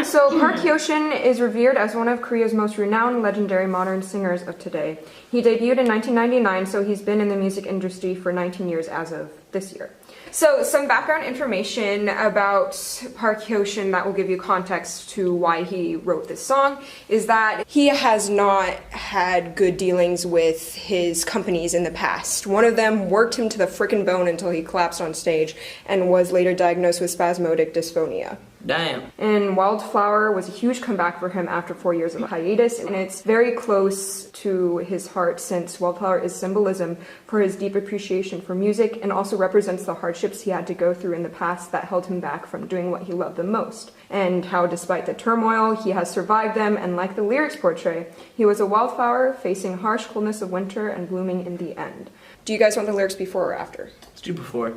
So Park Hyo Shin is revered as one of Korea's most renowned legendary modern singers of today. He debuted in 1999, so he's been in the music industry for 19 years as of this year. So some background information about Park Hyo Shin that will give you context to why he wrote this song is that he has not had good dealings with his companies in the past. One of them worked him to the frickin' bone until he collapsed on stage and was later diagnosed with spasmodic dysphonia. Damn. And Wildflower was a huge comeback for him after 4 years of a hiatus, and it's very close to his heart since Wildflower is symbolism for his deep appreciation for music and also represents the hardships he had to go through in the past that held him back from doing what he loved the most, and how despite the turmoil, he has survived them, and like the lyrics portray, he was a wildflower facing harsh coldness of winter and blooming in the end. Do you guys want the lyrics before or after? Let's do before.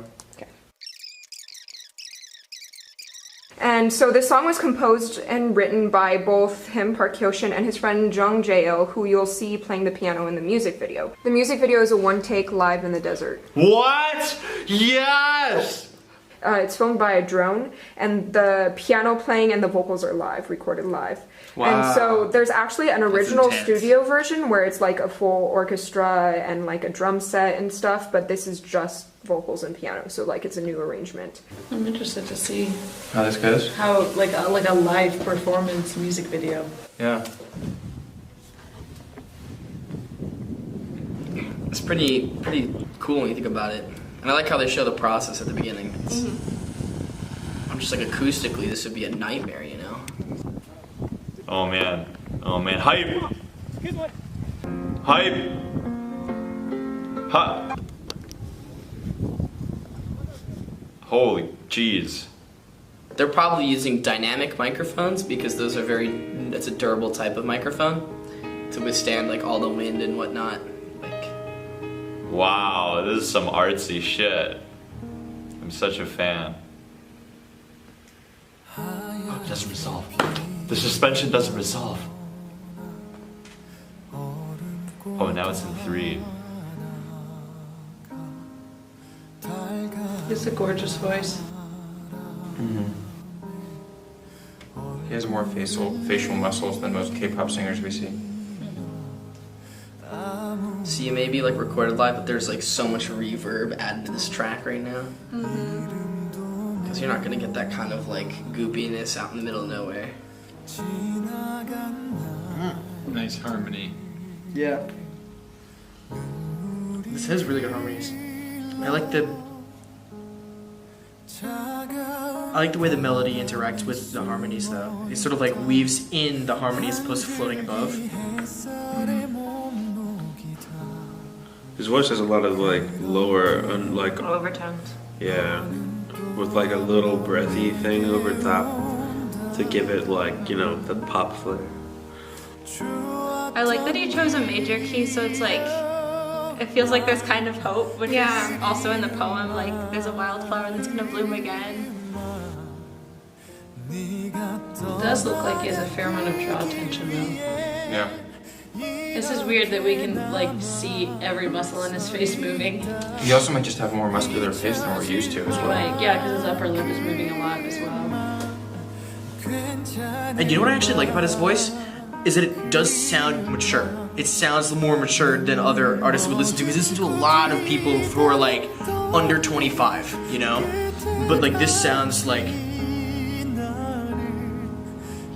And so this song was composed and written by both him, Park Hyo Shin, and his friend Jung Jae-il, who you'll see playing the piano in the music video. The music video is a one-take live in the desert. What? Yes! It's filmed by a drone, and the piano playing and the vocals are live, recorded live. Wow. And so there's actually an original intense. studio version where it's like a full orchestra and like a drum set and stuff, but this is just vocals and piano, so like it's a new arrangement. I'm interested to see How this goes? how like a live performance music video. Yeah. It's pretty cool when you think about it. And I like how they show the process at the beginning. I'm just like acoustically, this would be a nightmare, you know? Oh man. Oh man. Hype! Hype! Ha! Holy jeez. They're probably using dynamic microphones because those are it's a durable type of microphone to withstand like all the wind and whatnot. Like, Wow, this is some artsy shit. I'm such a fan. Oh, it doesn't resolve. The suspension doesn't resolve. Oh, now it's in 3. It's a gorgeous voice. He has more facial muscles than most K-pop singers we see. so you may be like recorded live, but there's like so much reverb added to this track right now. Because you're not gonna get that kind of like goopiness out in the middle of nowhere. Nice harmony. Yeah. This has really good harmonies. I like the way the melody interacts with the harmonies though. It sort of like weaves in the harmony as opposed to floating above. His voice has a lot of like lower and like Overtones. yeah, with like a little breathy thing over top to give it like, you know, the pop flair. I like that he chose a major key, so it's like, it feels like there's kind of hope, which is also in the poem, like there's a wildflower that's gonna bloom again. It does look like he has a fair amount of jaw tension though. Yeah. This is weird that we can like see every muscle in his face moving. He also might just have a more muscular face than we're used to as well. Right, yeah, because his upper lip is moving a lot as well. And you know what I actually like about his voice? Is that it does sound mature. It sounds more mature than other artists we listen to. Because listen to a lot of people who are like under 25, you know? But like this sounds like,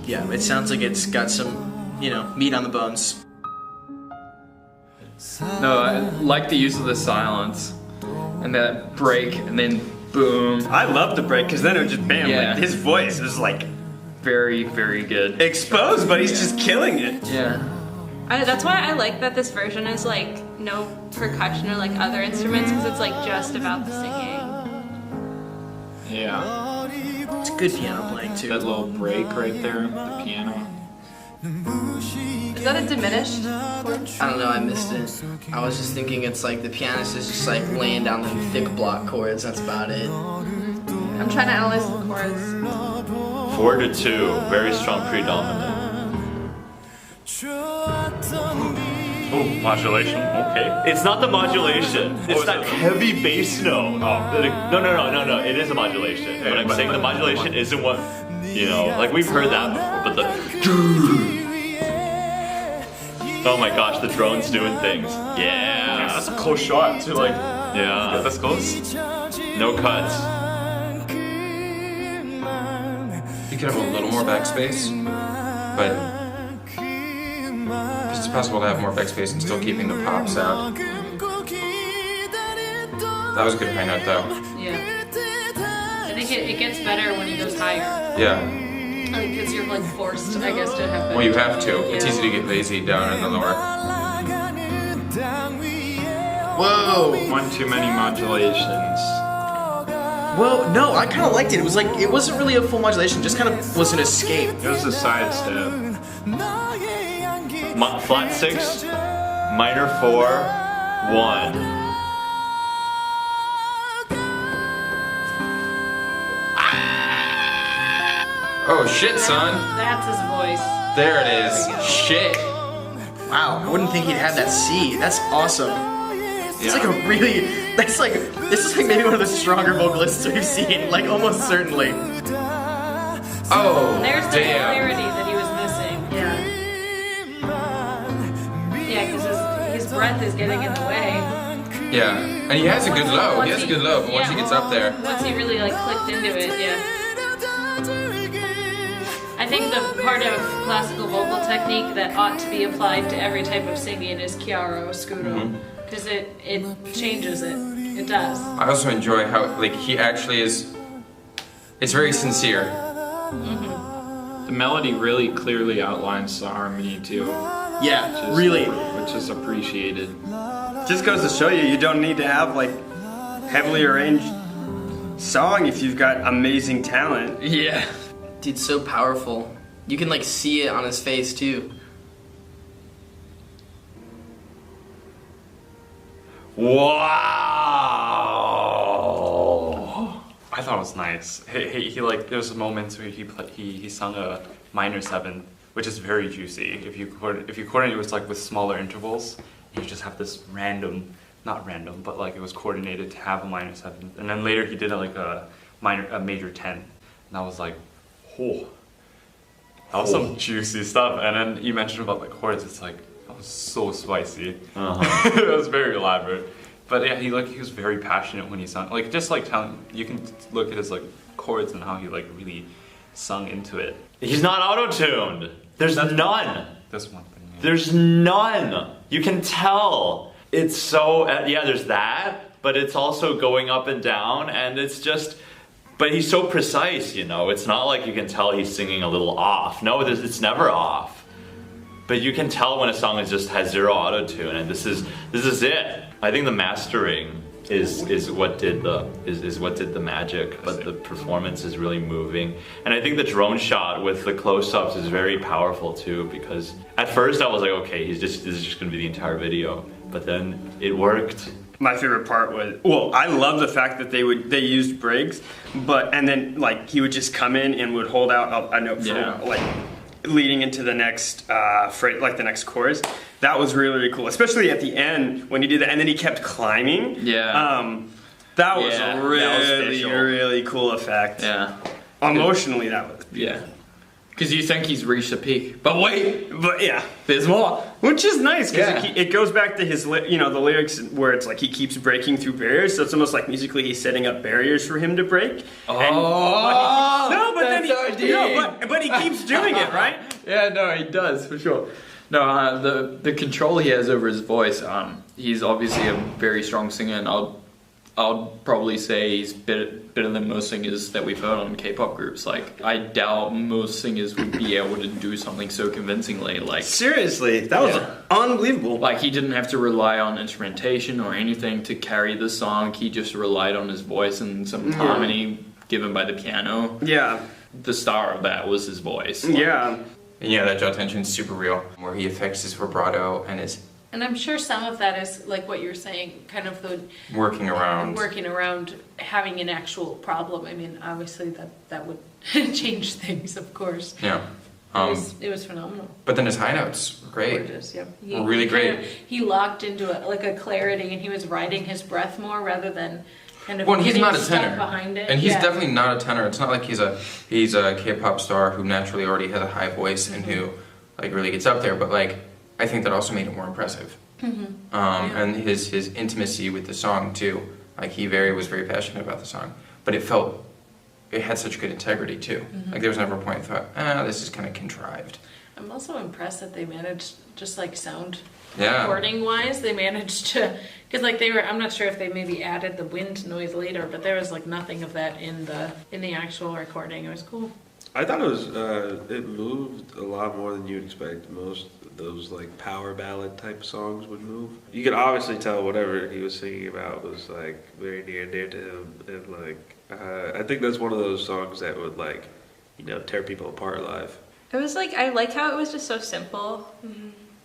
yeah, it sounds like it's got some, you know, meat on the bones. No, I like the use of the silence and that break and then boom. I love the break because then it would just bam. Yeah. Like, his voice was like Very, very good. exposed, but he's just killing it. Yeah. That's why I like that this version is like no percussion or like other instruments, because it's like just about the singing. Yeah. It's good piano playing too. That little break right there, the piano. Is that a diminished chord? I don't know, I missed it. I was just thinking it's like the pianist is just like laying down the thick block chords, that's about it. I'm trying to analyze the chords. 4-2, very strong predominant. Oh, modulation. Okay. It's not the modulation. It's that heavy bass note. Oh. No. It is a modulation. But I'm saying the modulation isn't what You know, like we've heard that before, but the oh my gosh, the drone's doing things. Yeah, That's a close shot to like yeah. get this close. No cuts. You could have a little more backspace, but it's possible to have more backspace and still keeping the pop sound. That was a good high note though. Yeah. I think it gets better when he goes higher. Yeah. Like, because you're like forced, I guess, to have better. Well, you have to. It's Yeah. easy to get lazy down in the lower. Whoa. One too many modulations. Well, no, I kind of liked it. It was like, it wasn't really a full modulation, just kind of was an escape. It was a sidestep. Flat 6, minor 4, 1. Oh shit, son. That's his voice. There it is. Shit. Wow, I wouldn't think he'd have that C. That's awesome. It's like a really, this is like maybe one of the stronger vocalists we've seen, like almost certainly. Oh, There's the damn. clarity that he was missing. Yeah. Yeah, because his breath is getting in the way. Yeah, and he has a good low. He has a good low, but once he gets up there. Once he really like clicked into it, yeah. I think the part of classical vocal technique that ought to be applied to every type of singing is chiaro scuro, because it changes it. It does. I also enjoy how, like, he actually is, it's very sincere. The melody really clearly outlines the harmony too. Yeah, Which is, really. Which is appreciated. Just goes to show you don't need to have like heavily arranged song if you've got amazing talent. Yeah. Dude, so powerful. You can like see it on his face too. Wow. I thought it was nice. He like, there was moments where he sung a minor 7th, which is very juicy. If you coordinate with like with smaller intervals, you just have this random, not random, but like it was coordinated to have a minor 7th. And then later he did like a major 10, and I was like, oh, that was some juicy stuff. And then you mentioned about the chords. It's like, that was so spicy. It was very elaborate. But yeah, he was very passionate when he sung. Like just like you can look at his like chords and how he like really sung into it. He's not auto-tuned. There's none. That's one thing. Yeah. There's none. You can tell. It's so, yeah, there's that, but it's also going up and down, and it's just, but he's so precise, you know. It's not like you can tell he's singing a little off. No, it's never off. But you can tell when a song just has zero auto-tune, and this is it. I think the mastering is what did the magic, but the performance is really moving. And I think the drone shot with the close-ups is very powerful too, because at first I was like, okay, this is just gonna be the entire video, but then it worked. My favorite part was, well, I love the fact that they used breaks, and then like he would just come in and would hold out a note for like leading into the next like the next chorus. That was really, really cool, especially at the end when he did that, and then he kept climbing. Yeah. That was a really cool effect. Yeah. Emotionally, that was Yeah. Because you think he's reached a peak, but wait, but yeah, there's more. which is nice because Yeah. it goes back to his the lyrics where it's like he keeps breaking through barriers. So it's almost like musically he's setting up barriers for him to break. But he keeps doing it, right? Yeah, no, he does for sure. No, the control he has over his voice. He's obviously a very strong singer, and I'll probably say he's better than most singers that we've heard on K-pop groups. Like, I doubt most singers would be able to do something so convincingly. Like, Seriously, that was unbelievable. like he didn't have to rely on instrumentation or anything to carry the song. He just relied on his voice and some harmony given by the piano. Yeah, The star of that was his voice. Like, yeah. And yeah, that jaw tension's super real, where he affects his vibrato and is And I'm sure some of that is like what you're saying, kind of the working around. having an actual problem. I mean, obviously that would change things, of course. Yeah. It was phenomenal. But then his high notes were great. Gorgeous, yeah. Really great. He locked into a clarity, and he was riding his breath more rather than kind of Well, and he's getting not a stuck tenor, behind it. and he's Yeah. definitely not a tenor. It's not like he's a K-pop star who naturally already has a high voice and who like really gets up there. But like, I think that also made it more impressive. And his intimacy with the song too. Like he was very passionate about the song, but it had such good integrity too. Like there was never a point I thought, this is kind of contrived. I'm also impressed that they managed, just like sound Yeah. recording wise, they managed to, because like I'm not sure if they maybe added the wind noise later, but there was like nothing of that in the actual recording. It was cool. I thought it was it moved a lot more than you'd expect. Most of those like power ballad type songs would move. You could obviously tell whatever he was singing about was like very near and dear to him, and like I think that's one of those songs that would like tear people apart live. It was like, I like how it was just so simple.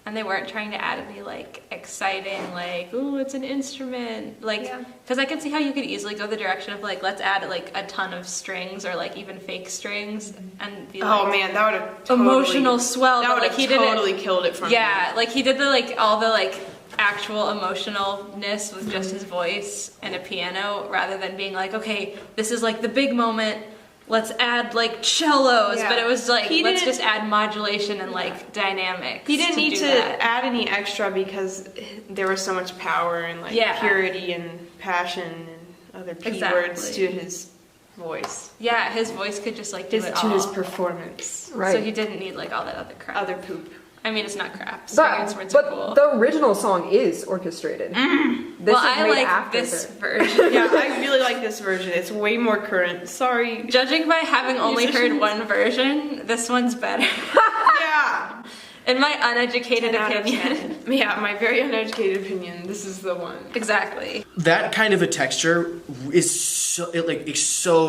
And they weren't trying to add any like exciting, like, ooh, it's an instrument. Like, because I can see how you could easily go the direction of like, let's add like a ton of strings or like even fake strings and be like, oh man, that would have totally, emotional swell. That would have totally killed it for me. Yeah, like he did the like all the like actual emotionalness with just his voice and a piano rather than being like, okay, this is like the big moment. Let's add like cellos, but it was like, let's just add modulation and like dynamics. He didn't need to that. add any extra because there was so much power and like purity and passion and other P words to his voice. Yeah, his voice could just like do it to all. his performance. Right. So he didn't need like all that other crap. Other poop. I mean, it's not crap. Singers words are cool. The original song is orchestrated. This well, is I made like after this it. version. Yeah, I really like this version. It's way more current. Sorry. Judging by having only heard one version, this one's better. Yeah. In my uneducated 10 out of opinion. 10. Yeah, my very uneducated opinion. This is the one. Exactly. That kind of a texture is so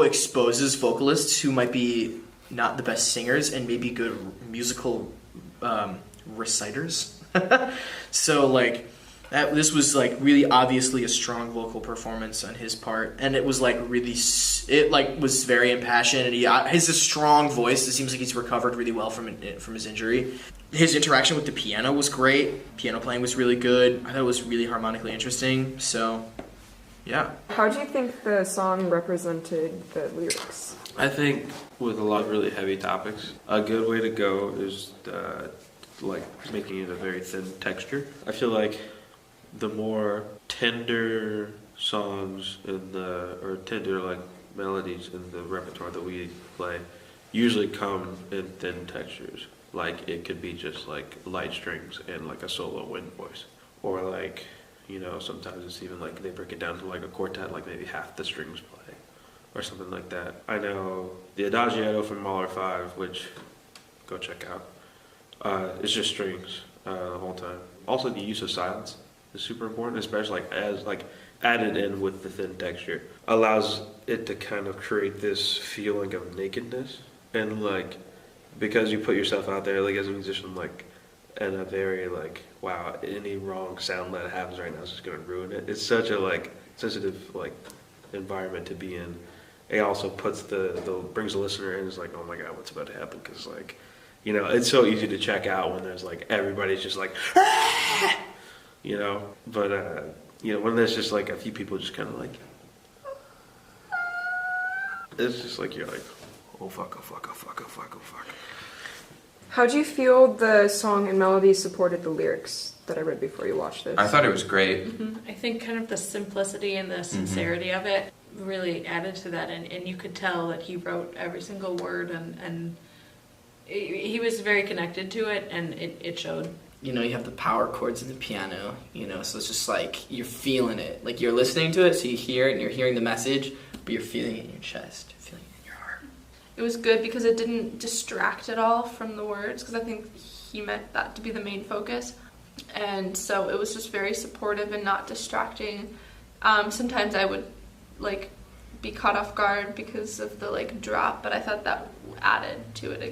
exposes vocalists who might be not the best singers and maybe good musical reciters. So like this was like really obviously a strong vocal performance on his part, and it was like really was very impassioned, and he has a strong voice. It seems like he's recovered really well from his injury. His interaction with the piano was great. Piano playing was really good. I thought it was really harmonically interesting. So yeah. How do you think the song represented the lyrics? I think with a lot of really heavy topics, a good way to go is like making it a very thin texture. I feel like the more tender songs or tender like melodies in the repertoire that we play usually come in thin textures. Like it could be just like light strings and like a solo wind voice, or like sometimes it's even like they break it down to like a quartet, like maybe half the strings play or something like that. I know the Adagietto from Mahler 5, which go check out. It's just strings the whole time. Also, the use of silence is super important, especially as added in with the thin texture. Allows it to kind of create this feeling of nakedness, and like because you put yourself out there like as a musician, like in a very like wow, any wrong sound that happens right now is just gonna ruin it. It's such a like sensitive like environment to be in. It also puts brings the listener in. It's like, oh my god, what's about to happen? Because like. It's so easy to check out when there's like everybody's just like, but when there's just like a few people just kind of like, it's just like you're like, oh fuck, oh fuck, oh fuck, oh fuck, oh fuck. How do you feel the song and melody supported the lyrics that I read before you watched this? I thought it was great. I think kind of the simplicity and the sincerity of it really added to that, and you could tell that he wrote every single word and he was very connected to it, and it showed. You have the power chords in the piano, so it's just like you're feeling it. Like you're listening to it, so you hear it and you're hearing the message, but you're feeling it in your chest, you're feeling it in your heart. It was good because it didn't distract at all from the words, because I think he meant that to be the main focus. And so it was just very supportive and not distracting. Sometimes I would be caught off guard because of the drop, but I thought that added to it again.